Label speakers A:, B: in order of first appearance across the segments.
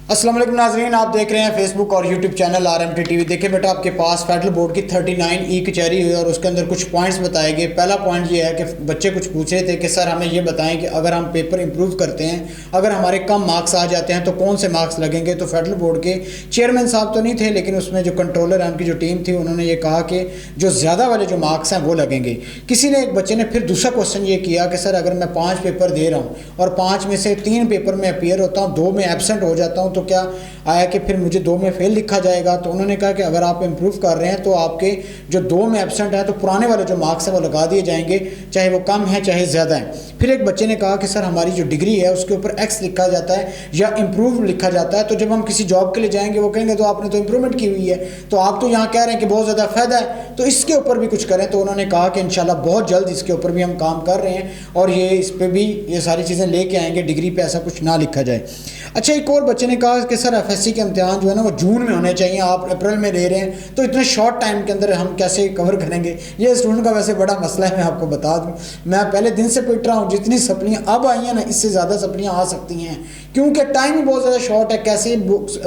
A: अस्सलाम वालेकुम नाज़रीन, आप देख रहे हैं फेसबुक और यूट्यूब चैनल RMT TV। देखिए बेटा, आपके पास फेडरल बोर्ड की 39 ई कचहरी हुई और उसके अंदर कुछ पॉइंट्स बताए गए। पहला पॉइंट ये है कि बच्चे कुछ पूछ रहे थे कि सर हमें ये बताएं कि अगर हम पेपर इंप्रूव करते हैं, अगर हमारे कम मार्क्स आ जाते हैं तो कौन से मार्क्स लगेंगे। तो फेडरल बोर्ड के चेयरमैन साहब तो नहीं थे, लेकिन उसमें जो कंट्रोलर है उनकी जो टीम थी, उन्होंने ये कहा कि जो ज़्यादा वाले जो मार्क्स हैं वो लगेंगे। किसी ने, एक बच्चे ने फिर दूसरा क्वेश्चन ये किया कि सर अगर मैं 5 पेपर दे रहा हूँ और 5 में से 3 पेपर में अपीयर होता हूँ, 2 में एब्सेंट हो जाता हूँ, तो क्या आया कि फिर मुझे 2 में फेल लिखा जाएगा। तो उन्होंने कहा कि अगर आप इम्प्रूव कर रहे हैं तो आपके जो 2 में एब्सेंट है तो पुराने वाले जो मार्क्स हैं वो लगा दिए जाएंगे, चाहे वो कम है चाहे ज़्यादा है। फिर एक बच्चे ने कहा कि सर हमारी जो डिग्री है उसके ऊपर एक्स लिखा जाता है या इम्प्रूव लिखा जाता है, तो जब हम किसी जॉब के लिए जाएंगे वो कहेंगे तो आपने तो इम्प्रूवमेंट की हुई है, तो आप तो यहाँ कह रहे हैं कि बहुत ज़्यादा फ़ायदा है, तो इसके ऊपर भी कुछ करें। तो उन्होंने कहा कि इंशाल्लाह बहुत जल्द इसके ऊपर भी हम काम कर रहे हैं और ये इस पर भी ये सारी चीज़ें लेके आएंगे, डिग्री पे ऐसा कुछ ना लिखा जाए। अच्छा, एक और बच्चे ने कहा कि सर FSC के इम्तिहान जो है ना वो जून में होने चाहिए, आप अप्रैल में ले रहे हैं, तो इतने शॉर्ट टाइम के अंदर हम कैसे कवर करेंगे। ये स्टूडेंट का वैसे बड़ा मसला है, मैं आपको बता दूं। मैं पहले दिन से पिट रहा हूँ, जितनी सप्लियाँ अब आई हैं ना इससे ज़्यादा सप्लियाँ आ सकती हैं, क्योंकि टाइम ही बहुत ज़्यादा शॉर्ट है। कैसे बुक्स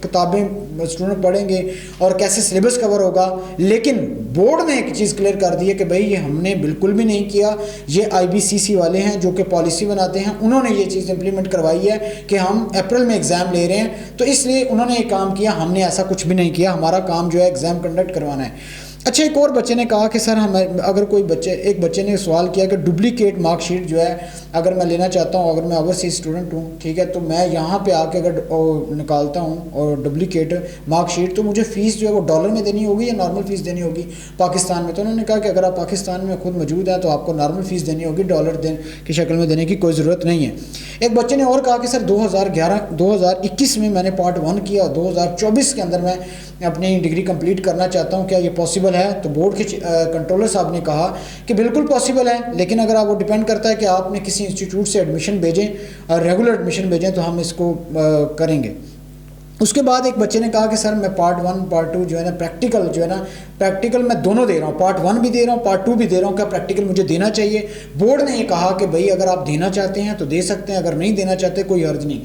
A: किताबें स्टूडेंट पढ़ेंगे और कैसे सिलेबस कवर होगा। लेकिन बोर्ड ने एक चीज़ क्लियर कर दी है कि भाई ये हमने बिल्कुल भी नहीं किया, ये IBCC वाले हैं जो कि पॉलिसी बनाते हैं, उन्होंने ये चीज़ इंप्लीमेंट करवाई है कि हम अप्रैल में एग्ज़ाम ले रहे हैं, तो इसलिए उन्होंने एक काम किया, हमने ऐसा कुछ भी नहीं किया। हमारा काम जो है एग्ज़ाम कंडक्ट करवाना है। अच्छा, एक और बच्चे ने कहा कि सर हम अगर कोई बच्चे, एक बच्चे ने सवाल किया कि डुप्लीकेट मार्कशीट जो है अगर मैं लेना चाहता हूँ, अगर मैं ओवरसीज स्टूडेंट हूँ, ठीक है, तो मैं यहाँ पे आके अगर निकालता हूँ और डुप्लीकेट मार्कशीट, तो मुझे फ़ीस जो है वो डॉलर में देनी होगी या नॉर्मल फ़ीस देनी होगी पाकिस्तान में। तो उन्होंने कहा कि अगर आप पाकिस्तान में खुद मौजूद हैं तो आपको नॉर्मल फ़ीस देनी होगी, डॉलर की शक्ल में देने की कोई ज़रूरत नहीं है। एक बच्चे ने और कहा कि सर 2021 में मैंने पार्ट 1 किया और 2024 के अंदर मैं अपनी डिग्री कंप्लीट करना चाहता हूं, क्या ये पॉसिबल है। तो बोर्ड के कंट्रोलर साहब ने कहा कि बिल्कुल पॉसिबल है, लेकिन अगर आप, वो डिपेंड करता है कि आपने किसी इंस्टीट्यूट से एडमिशन भेजें, रेगुलर एडमिशन भेजें, तो हम इसको करेंगे। उसके बाद एक बच्चे ने कहा कि सर मैं पार्ट 1 पार्ट 2 जो है ना प्रैक्टिकल जो है ना, प्रैक्टिकल मैं दोनों दे रहा हूँ, पार्ट 1 भी दे रहा हूँ, पार्ट 2 भी दे रहा हूँ, क्या प्रैक्टिकल मुझे देना चाहिए। बोर्ड ने ये कहा कि भाई अगर आप देना चाहते हैं तो दे सकते हैं, अगर नहीं देना चाहते कोई हर्ज नहीं।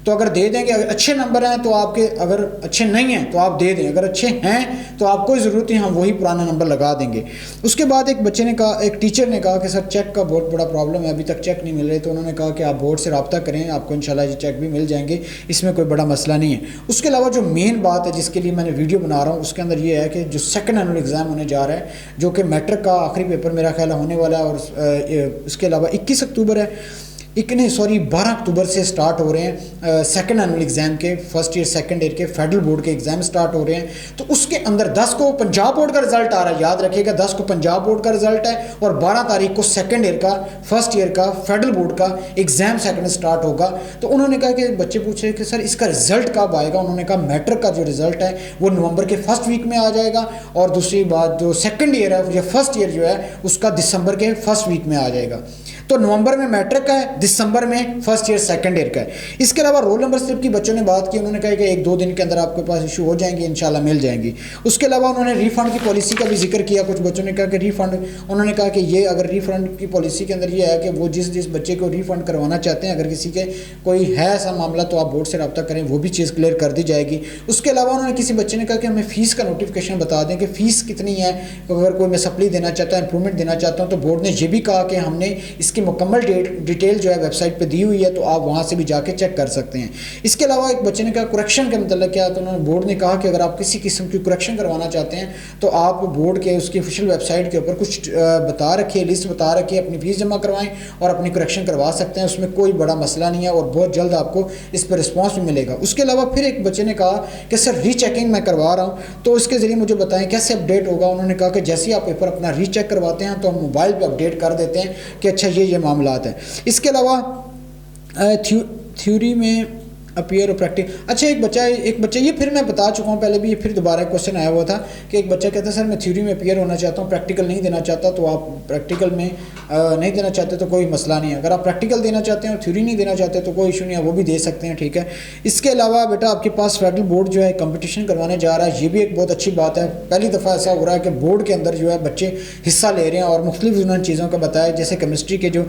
A: तो अगर दे देंगे, अगर अच्छे नंबर हैं तो आपके, अगर अच्छे नहीं हैं तो आप दे दें, अगर अच्छे हैं तो आपको ज़रूरत है, हम वही पुराना नंबर लगा देंगे। उसके बाद एक बच्चे ने कहा, एक टीचर ने कहा कि सर चेक का बहुत बड़ा प्रॉब्लम है, अभी तक चेक नहीं मिल रहे। तो उन्होंने कहा कि आप बोर्ड से रब्ता करें, आपको इंशाल्लाह ये चेक भी मिल जाएंगे, इसमें कोई बड़ा मसला नहीं है। उसके अलावा जो मेन बात है जिसके लिए मैंने वीडियो बना रहा हूँ, उसके अंदर ये है कि जो सेकंड एनुअल एग्ज़ाम होने जा रहा है, जो कि मैट्रिक का आखिरी पेपर मेरा ख्याल होने वाला है, और उसके अलावा 21 अक्टूबर है, 12 अक्टूबर से स्टार्ट हो रहे हैं सेकंड एनुअल एग्ज़ाम के, फर्स्ट ईयर सेकंड ईयर के फेडरल बोर्ड के एग्ज़ाम स्टार्ट हो रहे हैं। तो उसके अंदर 10 को पंजाब बोर्ड का रिजल्ट आ रहा है, याद रखिएगा 10 को पंजाब बोर्ड का रिजल्ट है, और 12 तारीख को सेकंड ईयर का, फर्स्ट ईयर का फेडरल बोर्ड का एग्ज़ाम सेकंड स्टार्ट होगा। तो उन्होंने कहा कि बच्चे पूछ रहे कि सर इसका रिजल्ट कब आएगा। उन्होंने कहा मैट्रिक का जो रिजल्ट है वो नवंबर के फर्स्ट वीक में आ जाएगा, और दूसरी बात जो सेकंड ईयर है या फर्स्ट ईयर जो है उसका दिसंबर के फर्स्ट वीक में आ जाएगा। तो नवंबर में मैट्रिक का है, दिसंबर में फर्स्ट ईयर सेकंड ईयर का है। इसके अलावा रोल नंबर स्लिप की बच्चों ने बात की, उन्होंने कहा कि 1-2 दिन के अंदर आपके पास इशू हो जाएंगे, इंशाल्लाह मिल जाएंगी। उसके अलावा उन्होंने रिफंड की पॉलिसी का भी जिक्र किया। कुछ बच्चों ने कहा कि रिफंड, उन्होंने कहा कि ये अगर रिफंड की पॉलिसी के अंदर ये है कि वो जिस बच्चे को रिफंड करवाना चाहते हैं, अगर किसी के कोई है ऐसा मामला, तो आप बोर्ड से रब्ता करें, वो भी चीज़ क्लियर कर दी जाएगी। उसके अलावा उन्होंने किसी बच्चे ने कहा कि हमें फ़ीस का नोटिफिकेशन बता दें कि फ़ीस कितनी है, अगर कोई मैं सप्ली देना चाहता हूँ, इंप्रूवमेंट देना चाहता हूँ। तो बोर्ड ने ये भी कहा कि हमने इसकी मुकम्मल डिटेल जो है वेबसाइट पे दी हुई है, तो आप वहाँ से भी जाके चेक कर सकते हैं। इसके अलावा एक बच्चे ने कहा कुरेक्शन के मतलब क्या, तो उन्होंने, बोर्ड ने कहा कि अगर आप किसी किस्म की कुरेक्शन करवाना चाहते हैं तो आप बोर्ड के उसकी ऑफिशियल वेबसाइट के ऊपर कुछ बता रखिए, लिस्ट बता रखिए, अपनी फ़ीस जमा करवाएं और अपनी कुरेक्शन करवा सकते हैं, उसमें कोई बड़ा मसला नहीं है और बहुत जल्द आपको इस पर रिस्पॉन्स भी मिलेगा। उसके अलावा फिर एक बच्चे ने कहा कि सर रीचेकिंग मैं करवा रहा हूँ, तो इसके ज़रिए मुझे बताएं कैसे अपडेट होगा। उन्होंने कहा कि जैसे ही आप पेपर अपना रीचेक करवाते हैं तो हम मोबाइल पर अपडेट कर देते हैं कि अच्छा ये मामलात है। इसके अलावा थ्योरी में अपीयर और प्रैक्टिस। अच्छा, एक बच्चा ये फिर मैं बता चुका हूँ पहले भी, ये फिर दोबारा क्वेश्चन आया हुआ था कि एक बच्चा कहता है सर मैं थ्योरी में अपीयर होना चाहता हूँ, प्रैक्टिकल नहीं देना चाहता। तो आप प्रैक्टिकल में नहीं देना चाहते तो कोई मसला नहीं है, अगर आप प्रैक्टिकल देना चाहते हैं और थ्योरी नहीं देना चाहते तो कोई इशू नहीं है, वो भी दे सकते हैं, ठीक है। इसके अलावा बेटा आपके पास फेडरल बोर्ड जो है कंपटीशन करवाने जा रहा है, ये भी एक बहुत अच्छी बात है। पहली दफ़ा ऐसा हो रहा है कि बोर्ड के अंदर जो है बच्चे हिस्सा ले रहे हैं और मुख्तलिफ उन्होंने चीज़ों का बताया, जैसे केमिस्ट्री के जो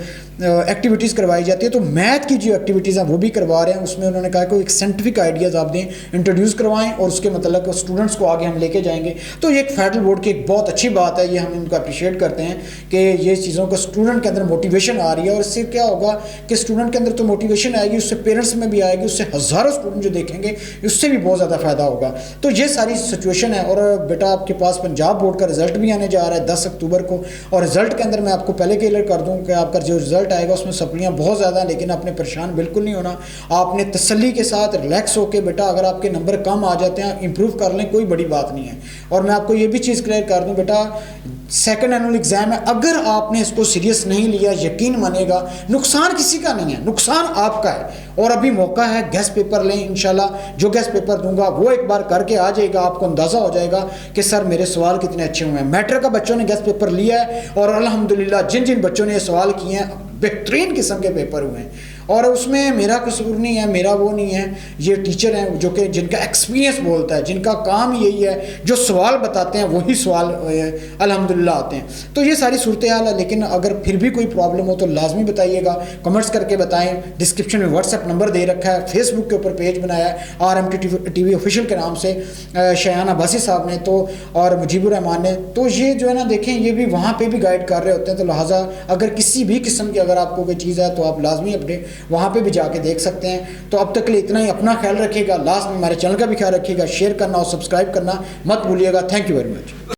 A: एक्टिविटीज़ करवाई जाती है, तो मैथ की जो एक्टिविटीज़ हैं वो भी करवा रहे हैं। उसमें उन्होंने कहा कि एक साइंटिफिक आइडियाज़ आप दें, इंट्रोड्यूस करवाएं और उसके मतलब स्टूडेंट्स को आगे हम लेके जाएंगे। तो ये एक फेडरल बोर्ड की एक बहुत अच्छी बात है, ये हम इनको अप्रिशिएट करते हैं कि ये चीज़ों को स्टूडेंट के अंदर मोटिवेशन आ रही है। और इससे क्या होगा कि स्टूडेंट के अंदर तो मोटिवेशन आएगी, उससे पेरेंट्स में भी आएगी, उससे हज़ारों स्टूडेंट जो देखेंगे उससे भी बहुत ज़्यादा फ़ायदा होगा। तो ये सारी सिचुएशन है। और बेटा आपके पास पंजाब बोर्ड का रिजल्ट भी आने जा रहा है 10 अक्टूबर को, और रिजल्ट के अंदर मैं आपको पहले क्लियर कर दूं कि आपका जो रिजल्ट आएगा उसमें सप्लियाँ बहुत ज़्यादा हैं, लेकिन आपने परेशान बिल्कुल नहीं होना। आपने तसल्ली के साथ रिलैक्स होकर बेटा, अगर आपके नंबर कम आ जाते हैं इंप्रूव कर लें, कोई बड़ी बात नहीं है। और मैं आपको ये भी चीज़ क्लियर कर दूं बेटा, सेकंड एनुअल एग्जाम है, अगर आपने इसको सीरियस नहीं लिया, यकीन मानिएगा नुकसान किसी का नहीं है, नुकसान आपका है। और अभी मौका है, गेस्ट पेपर लें इंशाल्लाह। जो गेस्ट पेपर दूंगा वो एक बार करके आ जाएगा, आपको अंदाज़ा हो जाएगा कि सर मेरे सवाल कितने अच्छे हुए हैं। मैट्रिक का बच्चों ने गेस्ट पेपर लिया है और अल्हम्दुलिल्लाह जिन जिन बच्चों ने ये सवाल किए हैं बेहतरीन किस्म के पेपर हुए हैं। और उसमें मेरा कसूर नहीं है, मेरा वो नहीं है, ये टीचर हैं जो कि जिनका एक्सपीरियंस बोलता है, जिनका काम यही है, जो सवाल बताते हैं वही सवाल अल्हम्दुलिल्लाह आते हैं। तो ये सारी सूरत हाल है। लेकिन अगर फिर भी कोई प्रॉब्लम हो तो लाजमी बताइएगा, कमेंट्स करके बताएं। डिस्क्रिप्शन में व्हाट्सएप नंबर दे रखा है, फेसबुक के ऊपर पेज बनाया है RMT TV ऑफिशियल के नाम से, शयान अब्बासी साहब ने तो और मुजीबुर रहमान ने। तो ये जो है ना देखें, ये भी वहाँ पर भी गाइड कर रहे होते हैं। तो लिहाजा अगर किसी भी किस्म की अगर आपको कोई चीज़ है तो आप लाजमी अपडेट वहाँ पे भी जाके देख सकते हैं। तो अब तक के लिए इतना ही, अपना ख्याल रखिएगा, लास्ट में हमारे चैनल का भी ख्याल रखिएगा, शेयर करना और सब्सक्राइब करना मत भूलिएगा। Thank you very much.